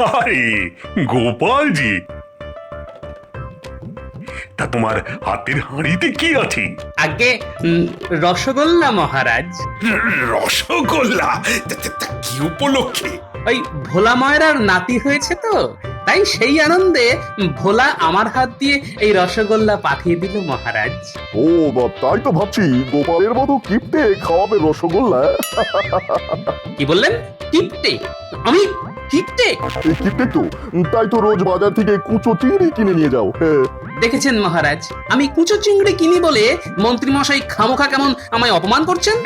আরে গোপালজি, তা তোমার হাতের হাঁড়িতে কি আছে? আগে রসগোল্লা মহারাজ। রসগোল্লা? তা কি উপলক্ষে? ওই ভোলা ময়রার নাতি হয়েছে তো, তাই সেই আনন্দে ভোলা আমার হাত দিয়ে এই রসগোল্লা পাঠিয়ে দিল মহারাজ। ও তাই তো ভাবছি গোপালের মতো কিপটে খাওয়াবে রসগোল্লা। কি বললেন? কিপটে? আমি কিপটে? এই কিপটে তো, তাই তো রোজ বাজার থেকে কুচো চিংড়ি কিনে নিয়ে যাও। দেখেছেন মহারাজ, আমি কুচো চিংড়ি কিনি বলে মন্ত্রী মশাই খামোখা কেমন আমায় অপমান করছেন।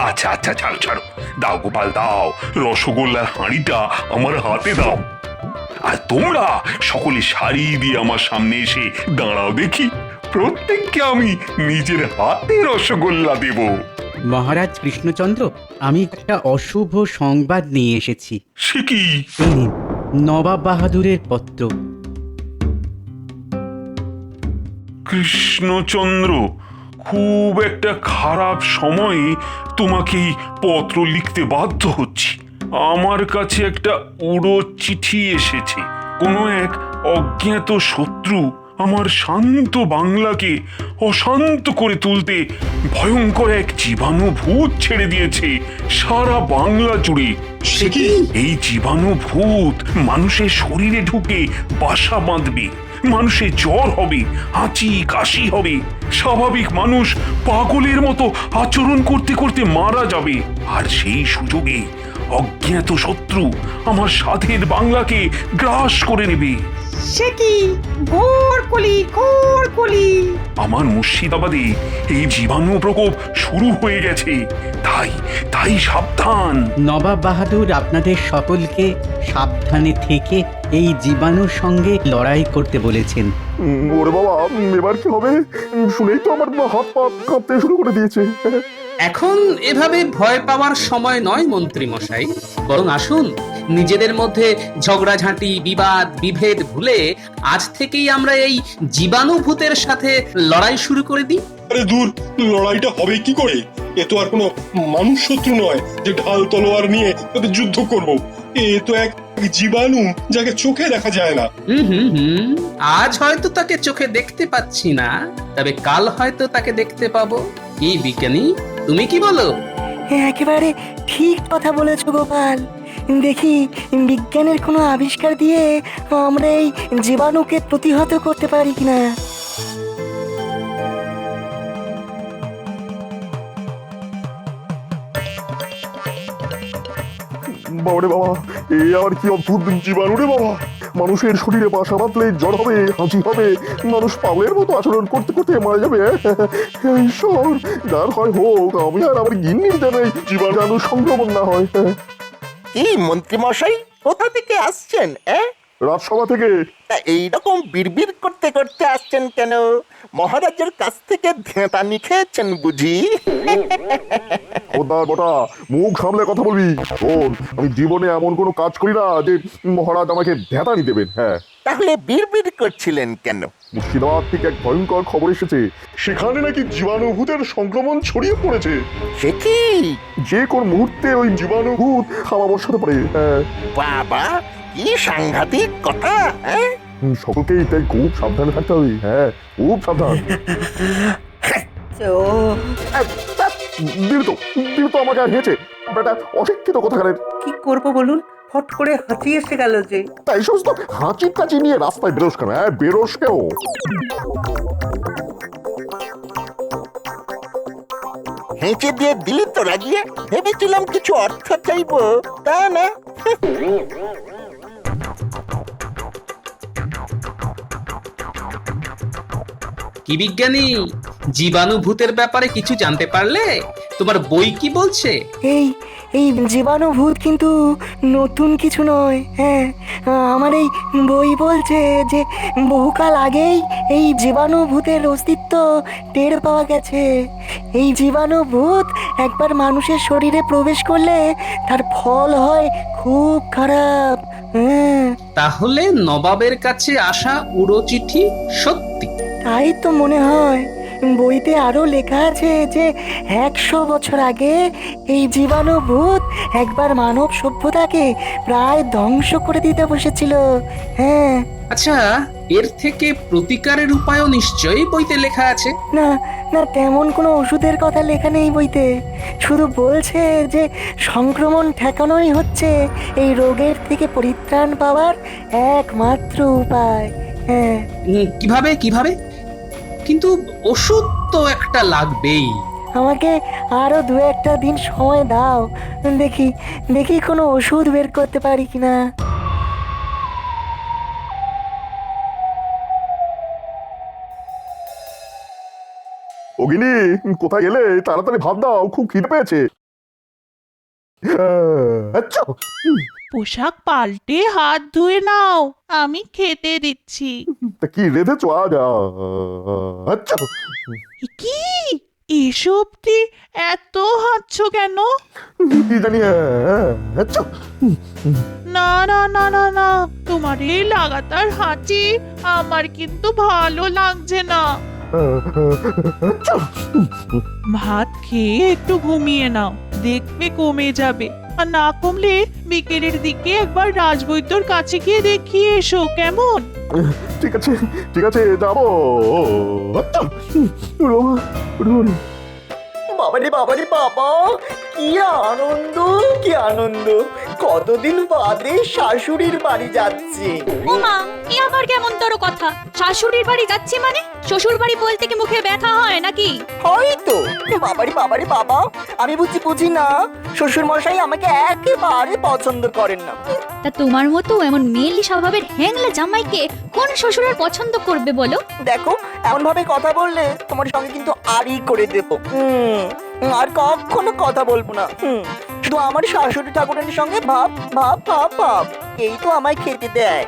আচ্ছা আচ্ছা, ছাড়ো ছাড়ো, দাও গোপাল দাও, রসগোল্লার হাঁড়িটা আমার হাতে দাও। আর তোমরা সকলে সারি দিয়ে আমার সামনে এসে দাঁড়াও দেখি, প্রত্যেককে আমি নিজের হাতে রসগোল্লা দেব। মহারাজ কৃষ্ণচন্দ্র, আমি একটা অশুভ সংবাদ নিয়ে এসেছি। সে কি? এই নিন, নবাব বাহাদুরের পত্র। কৃষ্ণচন্দ্র, খুব একটা খারাপ সময়ে তোমাকে পত্র লিখতে বাধ্য হচ্ছি। আমার কাছে একটা উড়ো চিঠি এসেছে। কোনো এক অজ্ঞাত শত্রু আমার শান্ত বাংলাকে অশান্ত করে তুলতে ভয়ঙ্কর এক জীবাণু ভূত ছেড়ে দিয়েছে সারা বাংলা জুড়ে। সে কি? এই জীবাণু ভূত মানুষের শরীরে ঢুকে বাসা বাঁধবে, মানুষের জ্বর হবে, হাঁচি কাশি হবে, স্বাভাবিক মানুষ পাগলের মতো আচরণ করতে করতে মারা যাবে। আর সেই সুযোগে অজ্ঞাত শত্রু আমার সাধের বাংলাকে গ্রাস করে নেবে। সে কি? কলি। আমার মুর্শিদাবাদে এই জীবাণু প্রকোপ শুরু হয়ে গেছে, তাই তাই সাবধান। নবাব বাহাদুর আপনাদের সকলকে সাবধানে থেকে এই জীবাণুর সঙ্গে লড়াই করতে বলেছেন। ওরে বাবা, এবার কি হবে? শুনেই তো আমার হাত পা কাঁপতে শুরু করে দিয়েছে। এখন এভাবে ভয় পাওয়ার সময় নয় মন্ত্রী মশাই, বরং আসুন নিজেদের মধ্যে ঝগড়াঝাঁটি বিবাদ বিভেদ ভুলে আজ থেকেই আমরা এই জীবাণু ভূতের সাথে লড়াই শুরু করে দিই। আরে দূর, লড়াইটা হবে কি করে? এ তো আর কোনো মানুষ শত্রু নয় যে ঢাল তলোয়ার নিয়ে তাদের যুদ্ধ করব। এ তো এক জীবাণু যাকে চোখে দেখা যায় না। হুম, আজ হয়তো তাকে চোখে দেখতে পাচ্ছি না, তবে কাল হয়তো তাকে দেখতে পাবো। কি বিজ্ঞানী, তুমি কি বলো? একেবারে ঠিক কথা বলেছো গোপাল। দেখি বিজ্ঞানের কোনো আবিষ্কার দিয়ে আমরা এই জীবাণুকে প্রতিহত করতে পারি কিনা। বাবারে বাবা, এ আর কি অদ্ভুত জীবাণু রে বাবা! মানুষের শরীরে বাসা বাঁধলে জ্বর হবে, হাঁচি হবে, মানুষ পাগলের মতো আচরণ করতে করতে মারা যাবে। ঈশ্বর, যার হয় হোক, আমি আর আমার গিন্নির যেন এই জীবাণু সংক্রমণ না হয়। কি মন্ত্রী মশাই, কোথা থেকে আসছেন? রাজসভা থেকে। তা এইরকম বিড়বিড় করতে করতে আসছেন কেন? মহারাজের কাছ থেকে ধ্যাতানি খেয়েছেন বুঝি? খোদার বটা, মুখ সামলে কথা বলবি। শোন, আমি জীবনে এমন কোনো কাজ করি না যে মহারাজ আমাকে ধ্যাতানি দেবেন। হ্যাঁ, তাহলে বিড়বিড় করছিলেন কেন? মুর্শিদাবাদ থেকে এক ভয়ঙ্কর খবর এসেছে, সেখানে নাকি জীবাণুভূতের সংক্রমণ ছড়িয়ে পড়েছে। সে কি? যে কোন মুহূর্তে ওই জীবাণুভূত হাওয়া বসাতে পারে। হ্যাঁ, বাবা, কি সাংঘাতিক কথা! সকলকেই তাই খুব সাবধানে থাকতে হবে। হ্যাঁ, খুব সাবধান। দিল তো আমাকে আর হেঁচে বেটা, অশিক্ষিত কথাকারের। কি করব বলুন, ফট করে হাঁচি এসে গেল যে। তাই সমস্ত হাঁচি টাচি নিয়ে রাস্তায় বেরোস কেন? হ্যাঁ, বেরোস কেন? হেঁচে দিয়ে দিলি তো রাগিয়ে, ভেবেছিলাম কিছু অর্থ চাইবো, তা না। কি বিজ্ঞানী, জীবাণু ভূতের ব্যাপারে কিছু জানতে পারলে? তোমার বই কি বলছে? এই এই জীবাণু ভূত কিন্তু নতুন কিছু নয়। হ্যাঁ, আমার এই বই বলছে যে বহুকাল আগেই এই জীবাণু ভূতের অস্তিত্ব টের পাওয়া গেছে। এই জীবাণু ভূত একবার মানুষের শরীরে প্রবেশ করলে তার ফল হয় খুব খারাপ। হ্যাঁ, তাহলে নবাবের কাছে আসা উড়ো চিঠি সত্যি? তাই তো মনে হয়। বইতে আরো লেখা আছে যে 100 বছর আগে এই জীবাণু ভূত একবার মানব সভ্যতাকে প্রায় ধ্বংস করে দিতে বসেছিল। হ্যাঁ, আচ্ছা, এর থেকে প্রতিকারের উপায়ও নিশ্চয়ই বইতে লেখা আছে। না না, তেমন কোনো ওষুধের কথা লেখা নেই বইতে। শুধু বলছে যে সংক্রমণ ঠেকানোই হচ্ছে এই রোগের থেকে পরিত্রাণ পাওয়ার একমাত্র উপায়। হ্যাঁ, কিভাবে কিভাবে? কিন্তু ওষুধ তো একটা লাগবেই। আমাকে আরো 2-1 দিন সময় দাও, দেখি দেখি কোনো ওষুধ বের করতে পারি কিনা। অগিনি, কোথায় গেলে? তাড়াতাড়ি ভাত দাও, খুব খিদে পেয়েছে। আচ্ছা, পোশাক পাল্টে হাত ধুয়ে নাও, আমি খেতে দিচ্ছি। তা কি রেঁধেছো আজ? আচ্ছা, এ কি এসব দিয়ে এত হাঁচছো কেন? কি জানি। আচ্ছা, না না না না না, তোমার এই লাগাতার হাঁচি আমার কিন্তু ভালো লাগছে না। আচ্ছা, ভাত খেয়ে একটু ঘুমিয়ে নাও, দেখবে কমে যাবে। আর না কমলে বিকেলের দিকে একবার রাজবৈদ্যর কাছে গিয়ে দেখিয়ে এসো, কেমন? ঠিক আছে ঠিক আছে, যাবো। আচ্ছা, বাবারে বাবারে বাবা, কি আনন্দ, কি আনন্দ! কতদিন বাদে শাশুড়ির বাড়ি যাচ্ছি। ও মা, এ আবার কেমন তোর কথা? শাশুড়ির বাড়ি যাচ্ছি মানে? শ্বশুর বাড়ি বলতে কি মুখে ব্যথা হয় নাকি? হয়তো। বাবারে বাবারে বাবা, আমি বুঝি না, শ্বশুর মশাই আমাকে একেবারে পছন্দ করেন না। তা তোমার মতো এমন মেয়েলি স্বভাবের হ্যাংলা জামাইকে কোন শ্বশুর আর পছন্দ করবে বলো? দেখো, এমন ভাবে কথা বললে তোমার সঙ্গে কিন্তু আরই করে দেবো। আর কখনো কথা বলবো না। শুধু আমার শাশুড়ি ঠাকুরানির সঙ্গে ভাব ভাব ভাব ভাব, এই তো আমায় খেতে দেয়।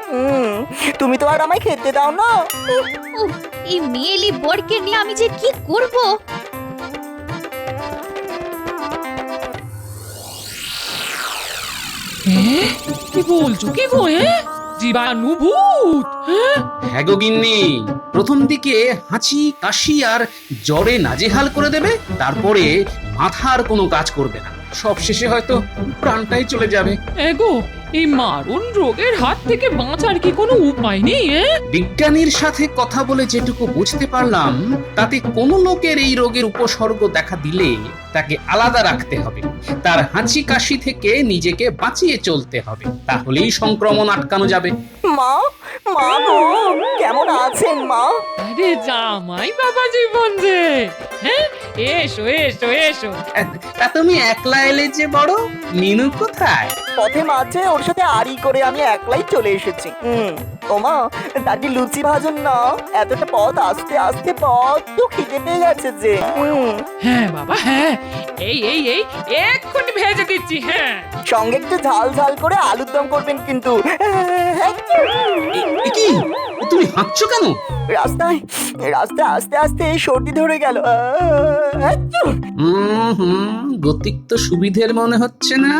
তুমি তো আর আমায় খেতে দাও না। উফ, এই মেয়েলি বরকে নিয়ে আমি যে কি করব। কি বলছো কি গো? জীবাণু ভূত? হ্যাঁ গো গিন্নি, প্রথম দিকে হাঁচি কাশি আর জ্বরে নাজেহাল করে দেবে, তারপরে মাথার কোনো কাজ করবে না, সব শেষে হয়তো প্রাণটাই চলে যাবে। এগো, এই মারণ রোগের হাত থেকে বাঁচার কি কোনো উপায় নেই? বিজ্ঞানীর সাথে কথা বলে যেটুকু বুঝতে পারলাম, তাতে কোনো লোকের এই রোগের উপসর্গ দেখা দিলে তাকে আলাদা রাখতে হবে, তার হাঁচি কাশি থেকে নিজেকে বাঁচিয়ে চলতে হবে, তাহলেই সংক্রমণ আটকানো যাবে। মা, মা গো, কেমন আছেন মা? আরে জামাই বাবা জীবন যে, হ্যাঁ, এসো এসো এসো। তা তুমি একলা এলে যে বড়, মিনু কোথায়? পথে মাঝে ওর সাথে আড়ি করে আমি একলাই চলে এসেছি। ওমা, দাদি লুচি ভাজুন না, এতটা পথ আসতে আসতে বড্ড খিদে পেয়ে গেছে যে। হ্যাঁ বাবা হ্যাঁ, এই এই এই এক্ষুনি ভেজে দিচ্ছি। হ্যাঁ, সঙ্গে একটু ঝাল ঝাল করে আলুর দম করবেন কিন্তু। কি তুমি হাঁটছো কেন? রাস্তায় রাস্তায় আস্তে আস্তে সর্দি ধরে গেল। গতিক তো সুবিধের মনে হচ্ছে না।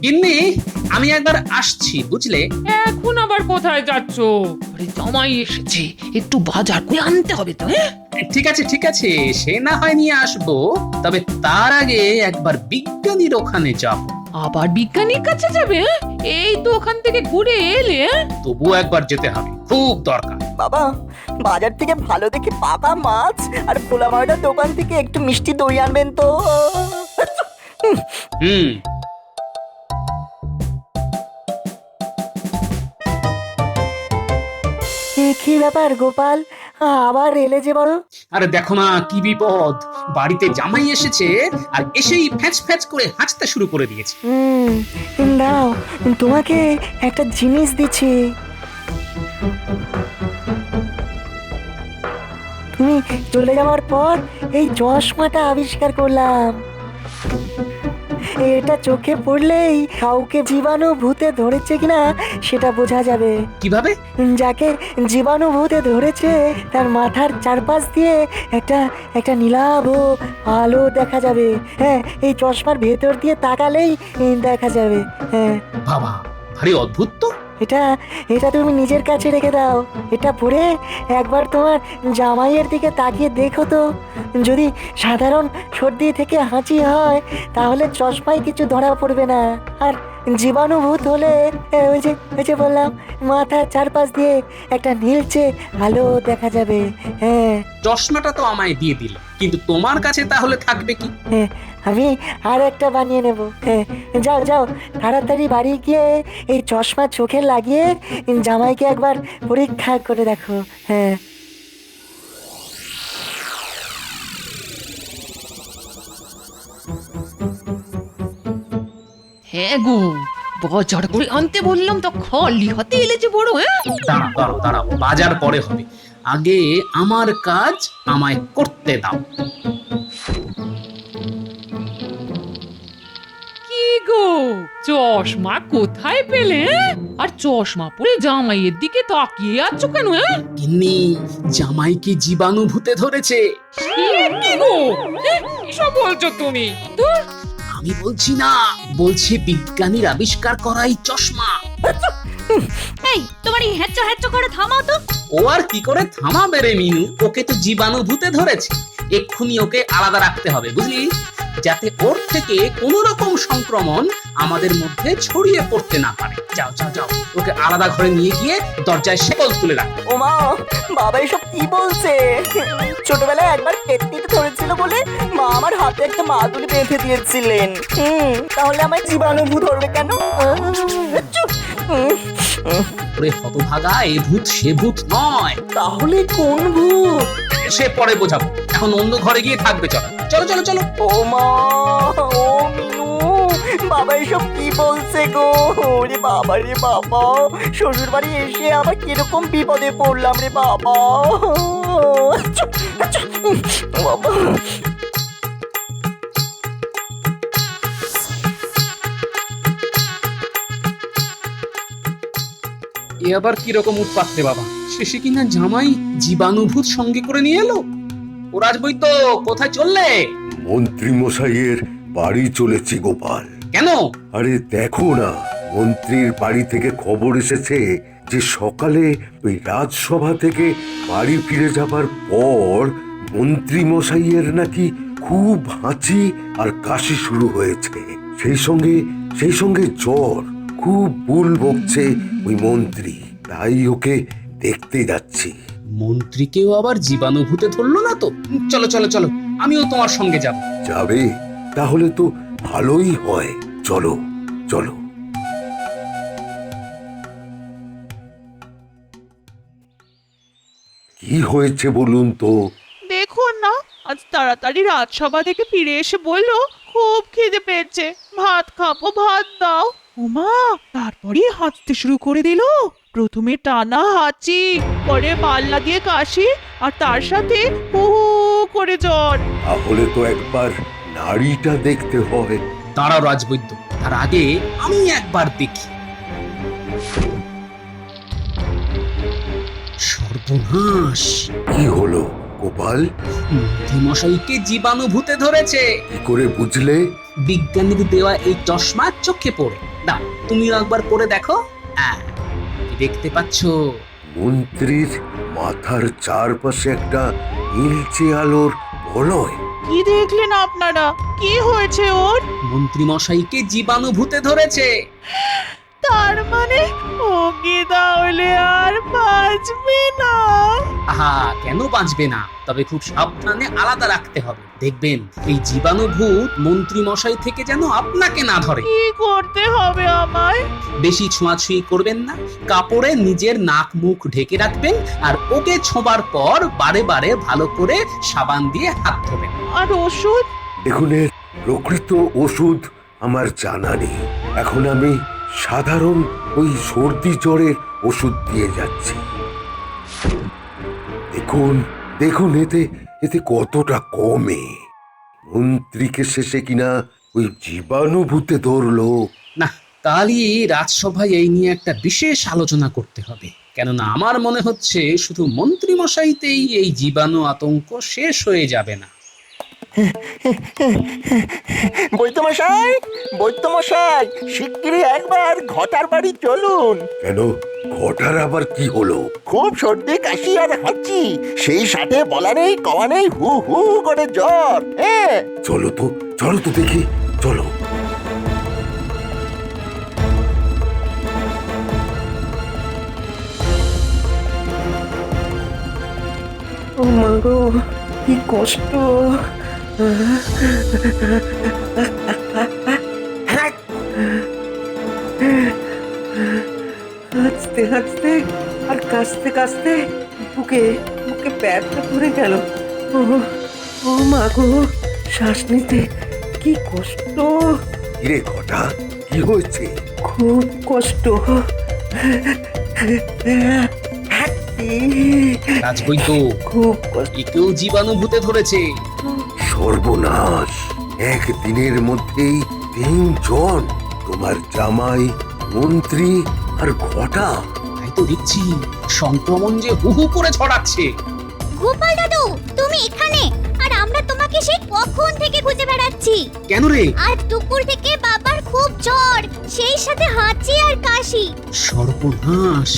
গিন্নি, আমি একবার আসছি, বুঝলে? এখন আবার কোথায় যাচ্ছ? আরে জামাই এসেছে, একটু বাজার করে আনতে হবে তো। ঠিক আছে ঠিক আছে, সে না হয় নিয়ে আসবো, তবে তার আগে একবার বিজ্ঞানীর ওখানে যাব। আবার বিজ্ঞানীর কাছে যাবে? এই তো ওখান থেকে ঘুরে এলে। তবুও একবার যেতে হবে, খুব দরকার। বাবা, বাজার থেকে ভালো দেখে পাকা মাছ আর খোলা মাটার দোকান থেকে একটু মিষ্টি দই আনবেন তো। কি ব্যাপার গোপাল, আবার এলে যে বড়? আরে দেখো না কি বিপদ, বাড়িতে জামাই এসেছে আর এসেই ফ্যাঁচ ফ্যাঁচ করে হাঁচতে শুরু করে দিয়েছে। দাও, তোমাকে একটা জিনিস দিচ্ছি। তুমি চলে যাওয়ার পর এই চশমাটা আবিষ্কার করলাম। এটা চোখে পড়লেই কাউকে জীবাণু ভূতে ধরেছে কিনা সেটা বোঝা যাবে। কিভাবে? যাকে জীবাণু ভূতে ধরেছে তার মাথার চারপাশ দিয়ে একটা একটা নীলাভ আলো দেখা যাবে। হ্যাঁ, এই চশমার ভেতর দিয়ে তাকালেই দেখা যাবে। হ্যাঁ বাবা, ভারী অদ্ভুত তো। এটা এটা তুমি নিজের কাছে রেখে দাও। এটা পরে একবার তোমার জামাইয়ের দিকে তাকিয়ে দেখো তো, যদি সাধারণ সর্দি থেকে হাঁচি হয় তাহলে চশমায় কিছু ধরা পড়বে না, আর জীবাণুভূত হলে ওই যে বললাম, মাথার চারপাশ দিয়ে একটা নীলচে আলো দেখা যাবে। হ্যাঁ চশমাটা তো আমায় দিয়ে দিল, কিন্তু তোমার কাছে তাহলে থাকবে কি? হ্যাঁ, আমি আর একটা বানিয়ে নেব। হ্যাঁ, যাও যাও তাড়াতাড়ি বাড়ি গিয়ে এই চশমা চোখে লাগিয়ে জামাইকে একবার পরীক্ষা করে দেখো। হ্যাঁ হ্যাঁ গো, বাজার করে আনতে বললাম তো খালি হাতে এলে যে বড়। হ্যাঁ দাঁড়াও দাঁড়াও, বাজার পরে হবে, আগে আমার কাজ আমায় করতে দাও। কি গো, চশমা কোথায় পেলে? আর চশমা পরে জামাইয়ের দিকে তাকিয়ে আছো কেন? গিন্নি, জামাইকে জীবাণুভূতে ধরেছে। কি গো, এসব বলছো তুমি? আমি বলছি না, বলছি বিজ্ঞানীর আবিষ্কার করা এই চশমা। এই তোমার এই হ্যাচ্চা হ্যাচ্চা করে থামাও তো। ও আর কি করে থামাবে রে মিনু, ওকে তো জীবাণুভূতে ধরেছে, এক্ষুনি ওকে আলাদা রাখতে হবে, বুঝলি, যাতে ওর থেকে কোনো রকম সংক্রমণ আমাদের মধ্যে ছড়িয়ে পড়তে না পারে। যাও যাও যাও, ওকে আলাদা ঘরে নিয়ে গিয়ে দরজায় শেকল তুলে রাখ। ও মা, বাবা এসব কি বলছে? ছোটবেলায় একবার পেট্টিতে ধরেছিল বলে মা আমার হাতে একটা মাদুলি বেঁধে দিয়েছিলেন। তাহলে আমায় জীবাণুভূত ধরবে কেন? ওরে হতভাগা, এ ভূত সে ভূত নয়। তাহলে কোন ভূত? সে পরে বোঝাবো, এখন অন্য ঘরে গিয়ে থাকবে। চলো চলো চলো চলো। ও মা, ও মিনু, বাবা এসব কি বলছে গো? ওরে বাবা রে বাবা, শ্বশুর বাড়ি এসে আবার কিরকম বিপদে পড়লাম রে বাবা। বাবা এ আবার কিরকম উৎপাত রে বাবা, শেষে কিনা জামাই জীবাণুভূত সঙ্গে করে নিয়ে এলো। ও রাজবৈদ্য, কোথায় চললে? মন্ত্রী মশাইয়ের বাড়ি চলেছি গোপাল। কেন? আরে দেখো না, মন্ত্রীর বাড়ি থেকে খবর এসেছে যে সকালে ওই রাজসভা থেকে বাড়ি ফিরে যাবার পর মন্ত্রী মশাইয়ের নাকি খুব হাঁচি আর কাশি শুরু হয়েছে, সেই সঙ্গে জ্বর, খুব বুল বকছে ওই মন্ত্রী, তাই ওকে দেখতে যাচ্ছি। মন্ত্রীকেও আবার জীবাণুভূতে ধরলো না তো? চলো চলো চলো, আমিও তোমার সঙ্গে যাব। যাবে? তাহলে তো ভালোই হয়, চলো চলো। কি হয়েছে বলুন তো? দেখুন না, আজ তাড়াতাড়ি রাজসভা থেকে ফিরে এসে বললো খুব খিদে পেয়েছে, ভাত খাবো, ভাত দাও। ওমা, তারপরে হাঁচতে শুরু করে দিল। প্রথমে টানা হাঁচি, পরে পাল্লা দিয়ে কাশি, আর তার সাথে হু হু করে জ্বর। তাহলে তো একবার নাড়িটা দেখতে হয়। দাঁড়াও রাজবৈদ্য, তার আগে আমি একবার দেখি। সর্বনাশ! কি হলো গোপাল? মন্ত্রী মশাইকে জীবাণুভূতে ধরেছে। কি করে বুঝলে? বিজ্ঞানীর দেওয়া এই চশমা চোখে পড়ে। দাও, তুমিও একবার পরে দেখো। কি দেখতে পাচ্ছ? মন্ত্রীর মাথার চারপাশে একটা নীলচে আলোর বলয়। কি দেখলেন আপনারা? কি হয়েছে ওর? মন্ত্রী মশাইকে জীবাণুভূতে ধরেছে। তার মানে ও কি তাহলে আর বাঁচবে না? আহা, কেন বাঁচবে না? তবে খুব সাবধানে আলাদা রাখতে হবে। দেখবেন এই জীবাণুভূত মন্ত্রী মশাই থেকে যেন আপনাকে না ধরে। কি করতে হবে আমায়? বেশি ছোঁয়াছুঁয়ি করবেন না, কাপড়ে নিজের নাক মুখ ঢেকে রাখবেন, আর ওকে ছোঁবার পর বারে বারে ভালো করে সাবান দিয়ে হাত ধোবেন। আর ওষুধ? দেখুন, এর প্রকৃত ওষুধ আমার জানা নেই। এখন আমি সাধারণ ওই সর্দি জ্বরের ওষুধ দিয়ে যাচ্ছি। দেখুন দেখুন, এতে কতটা কমে। মন্ত্রীকে শেষে কিনা ওই জীবাণুভূতে ধরলো। না, কালই রাজসভায় এই নিয়ে একটা বিশেষ আলোচনা করতে হবে, কেননা আমার মনে হচ্ছে শুধু মন্ত্রী মশাইতেই এই জীবাণু আতঙ্ক শেষ হয়ে যাবে না। বৈদ্যমশাই, বৈদ্যমশাই, শিগগিরই একবার ঘটার বাড়ি চলুন। কেন ঘটার আবার কি হলো? খুব সর্দি কাশি আর হাঁচি, সেই সাথে বলা নেই কওয়া নেই, হু হু করে জ্বর। হ্যাঁ, চলো তো দেখি, চলো। ও মা গো, কি কষ্ট। হাঁচতে হাঁচতে আর কাশতে কাশতে বুকে বুকে প্যারটা পড়ে গেল। ও ও মা গো, শ্বাস নিতে কি কষ্ট, কিরে ঘটা, কি হয়েছে? খুব কষ্ট। রাজবৈদ্য, খুব কষ্ট। একেও জীবাণুভূতে ধরেছে। সর্বনাশ, একদিনের মধ্যেই 3 জন, তোমার জামাই, মন্ত্রী আর ঘটা। তাই তো দেখছি, সংক্রমণ যে হু হু করে ছড়াচ্ছে। গোপাল দাদু, তুমি এখানে? আর আমরা তোমাকে সেই কখন থেকে খুঁজে বেড়াচ্ছি। কেন রে? আর দুপুর থেকে বাবার খুব জ্বর, সেই সাথে হাঁচি আর কাশি। সর্বনাশ,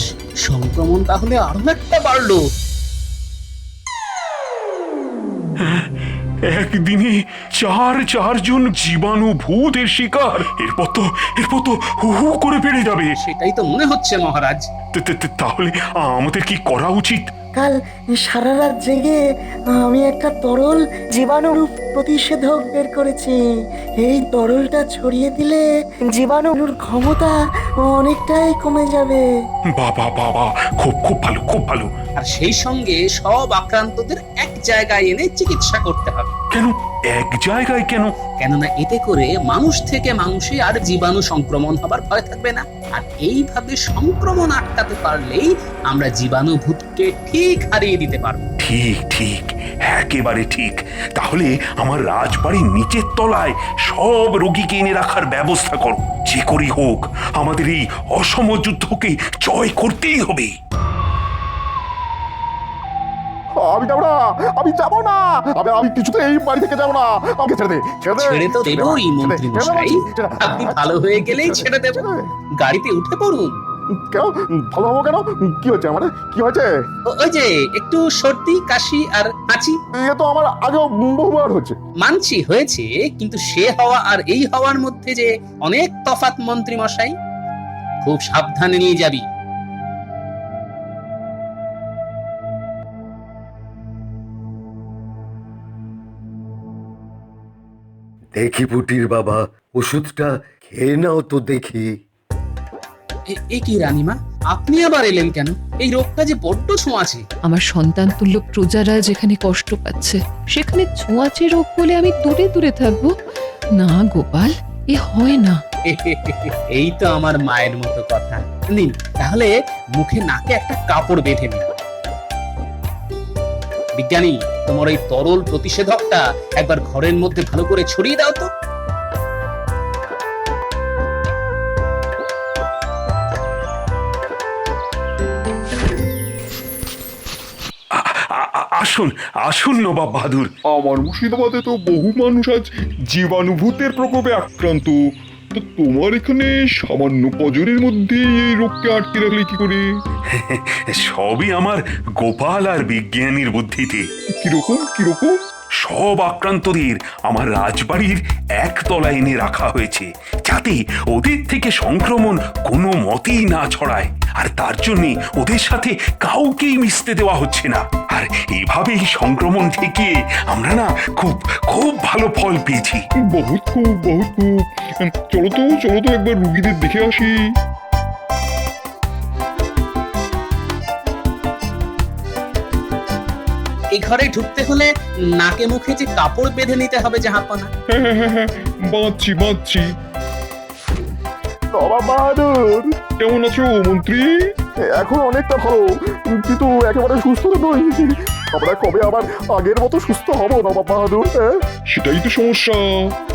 সংক্রমণ তাহলে আরো একটা বাড়লো। একদিনে 4 জন জীবাণুভূতের শিকার। এরপর তো হু হু করে বেড়ে যাবে। সেটাই তো মনে হচ্ছে মহারাজ। তাহলে আমাদের কি করা উচিত? কাল সারা রাত জেগে আমি একটা তরল জীবাণু প্রতিষেধক বের করেছি। এই তরলটা ছড়িয়ে দিলে জীবাণুর ক্ষমতা অনেকটাই কমে যাবে। বাবা, খুব ভালো। আর সেই সঙ্গে সব আক্রান্তদের এক জায়গায় এনে চিকিৎসা করতে হবে। কেন এক জায়গায় কেন? কেননা এতে করে মানুষ থেকে মানুষে আর জীবাণু সংক্রমণ হবার ভয় থাকবে না। আর এইভাবে সংক্রমণ আটকাতে পারলেই আমরা জীবাণুভূতকে ঠিক হারিয়ে দিতে পারবো। ঠিক, একেবারে ঠিক। তাহলে আমার রাজবাড়ির নিচের তলায় সব রোগীকে এনে রাখার ব্যবস্থা করো। যে করেই হোক আমাদের এই অসম যুদ্ধকে জয় করতেই হবে। আমি যাবো না, আমি যাবো না, আমি কিছুতে এই বাড়ি থেকে যাবো না। আমাকে ছেড়ে দে, ছেড়ে তো দেবই মন্ত্রী মশাই, আপনি ভালো হয়ে গেলেই ছেড়ে দেব। গাড়িতে উঠে পড়ুন। কেন ভালো হবো কেন? কি হচ্ছে আমার? কি হয়েছে? ওই যে একটু সর্দি কাশি আর হাঁচি। এ তো আমার আগেও বহুবার হচ্ছে। মানছি হয়েছে, কিন্তু সে হওয়া আর এই হওয়ার মধ্যে যে অনেক তফাৎ মন্ত্রী মশাই। খুব সাবধানে নিয়ে যাবি। দেখি পুটির বাবা, ওষুধটা খেয়ে নাও তো দেখি। এ কি রানীমা, আপনি আবার এলেন কেন? এই রোগটা যে বড্ড ছোঁয়াচে। আমার সন্তান তুল্য প্রজারা যেখানে কষ্ট পাচ্ছে, সেখানে ছোঁয়াচে রোগ বলে আমি দূরে দূরে থাকবো? না গোপাল, এ হয় না। এই তো আমার মায়ের মতো কথা। নিন, তাহলে মুখে নাকে একটা কাপড় বেঁধে নিন। বিজ্ঞানী, তোমার ওই তরল প্রতিষেধকটা একবার ঘরের মধ্যে ভালো করে ছড়িয়ে দাও তো। আসুন নবাব বাহাদুর। আমার মুর্শিদাবাদে তো বহু মানুষ আজ জীবাণুভূতের প্রকোপে আক্রান্ত। তো তোমার এখানে সামান্য পজরের মধ্যে এই রোগকে আটকে রাখলে কি করে? সবই আমার গোপাল আর বিজ্ঞানীর বুদ্ধিতে। কিরকম? সব আক্রান্তদের আমার রাজবাড়ির একতলায় এনে রাখা হয়েছে, যাতে ওদের থেকে সংক্রমণ কোনো মতেই না ছড়ায়। আর তার জন্য ওদের সাথে কাউকেই মিশতে দেওয়া হচ্ছে না। আর এইভাবেই সংক্রমণ থেকে আমরা না খুব ভালো ফল পেয়েছি। বহুত খুব। চলো তো একবার রুগীদের দেখে আসি। এই ঘরে ঢুকতে হলে নাকে মুখে যে কাপড় বেঁধে নিতে হবে জাহাপনা। হ্যাঁ, বাঁধছি। নবাব বাহাদুর, কেমন আছো মন্ত্রী? এখন অনেকটা ভালো, কিন্তু একেবারে সুস্থ তো নই। আমরা কবে আবার আগের মতো সুস্থ হব নবাব বাহাদুর? সেটাই তো সমস্যা।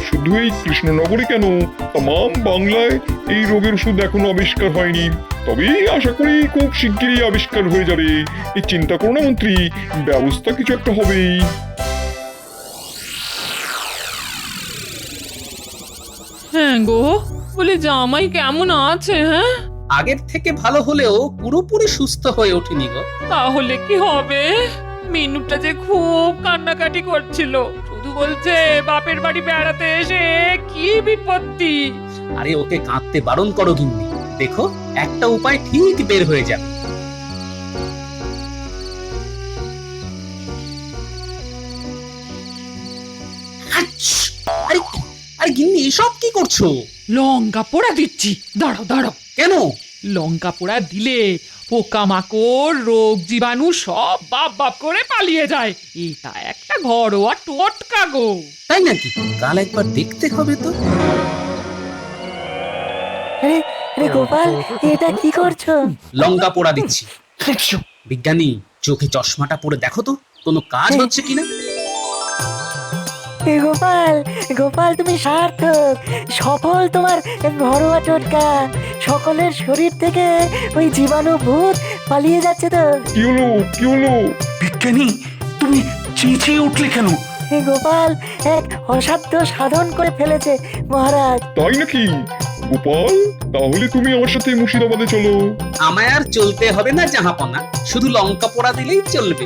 শুধু এই কৃষ্ণনগরে কেন, তাম বাংলায় এই রোগের ওষুধ এখনো আবিষ্কার হয়নি। তবে আশা করি খুব শিগগিরই আবিষ্কার হয়ে যাবে। এই চিন্তা করো না মন্ত্রী, ব্যবস্থা কিছু একটা হবেই। হ্যাঁ গো, বলি জামাই কেমন আছে? হ্যাঁ, আগের থেকে ভালো হলেও পুরোপুরি সুস্থ হয়ে ওঠেনি গো। তাহলে কি হবে? মিনুটা যে খুব কান্নাকাটি করছিল, শুধু বলছে বাপের বাড়ি বেড়াতে এসে কি বিপত্তি। আরে ওকে কাঁদতে বারণ করো গিন্নি, দেখো একটা উপায় ঠিক বের হয়ে যাবে। আচ্ছ! আরে আরে গিন্নি এসব কি করছো? লঙ্কা পোড়া দিচ্ছি, দাঁড়াও দাঁড়াও। কেন? লঙ্কা পোড়া দিলে পোকামাকড় রোগ জীবাণু সব বাপ বাপ করে পালিয়ে যায়। এটা একটা ঘরোয়া টোটকা গো। তাই নাকি? কাল একবার দেখতে হবে তো। আরে আরে গোপাল, এটা কি করছো? লঙ্কা পোড়া দিচ্ছি। বিজ্ঞানী, চোখে চশমাটা পরে দেখো তো কোনো কাজ হচ্ছে কিনা। গোপাল গোপাল, তুমি সার্থক, সফল তোমার ঘরোয়া টোটকা। সকলের শরীর থেকে ওই জীবাণু ভূত পালিয়ে যাচ্ছে তো। কি হলো কি হলো? বিজ্ঞানী, তুমি চেঁচিয়ে উঠলে কেন? গোপাল এক অসাধ্য সাধন করে ফেলেছে মহারাজ। তাই নাকি? গোপাল, তাহলে তুমি আমার সাথে মুর্শিদাবাদে চলো। আমায় আর চলতে হবে না জাহাপনা, শুধু লঙ্কা পোড়া দিলেই চলবে।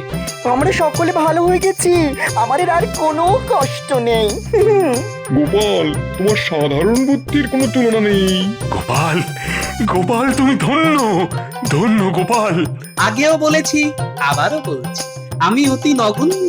আমরা সকলে ভালো হয়ে গেছি, আমাদের আর কোনো কষ্ট নেই। গোপাল, তোমার সাধারণ বুদ্ধির কোনো তুলনা নেই। গোপাল, গোপাল তুমি ধন্য, ধন্য গোপাল। আগেও বলেছি, আবারও বলছি, আমি অতি নগণ্য